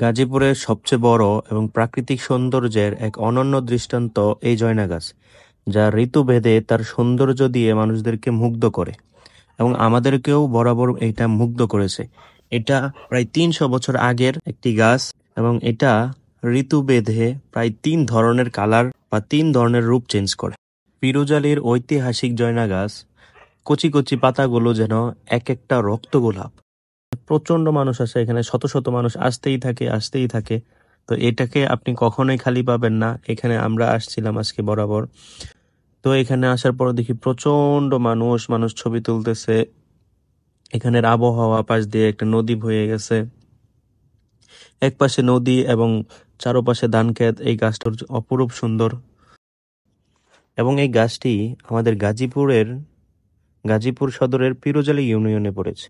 গাজীপুরের সবচেয়ে বড় এবং প্রাকৃতিক সৌন্দর্যের এক অনন্য দৃষ্টান্ত এই জয়না গাছ, যা ঋতুভেদে তার সৌন্দর্য দিয়ে মানুষদেরকে মুগ্ধ করে এবং আমাদেরকেও বরাবর এটা মুগ্ধ করেছে। এটা প্রায় ৩০০ বছর আগের একটি গাছ এবং এটা ঋতুভেদে প্রায় ৩ ধরনের কালার বা ৩ ধরনের রূপ চেঞ্জ করে। পিরুজালির ঐতিহাসিক জয়না গাছ কচি কচি পাতাগুলো যেন এক একটা রক্ত গোলাপ। প্রচন্ড মানুষ আসে এখানে, শত শত মানুষ আসতেই থাকে। তো এটাকে আপনি কখনোই খালি পাবেন না। এখানে আমরা আসছিলাম আজকে বরাবর। তো এখানে আসার পর দেখি প্রচন্ড মানুষ ছবি তুলতেছে। এখানের আবহাওয়া, পাশ দিয়ে একটা নদী বয়ে গেছে, এক পাশে নদী এবং চারপাশে ধান ক্ষেত। এই গাছটার অপরূপ সুন্দর এবং এই গাছটি আমাদের গাজীপুর সদরের পিরোজালি ইউনিয়নে পড়েছে।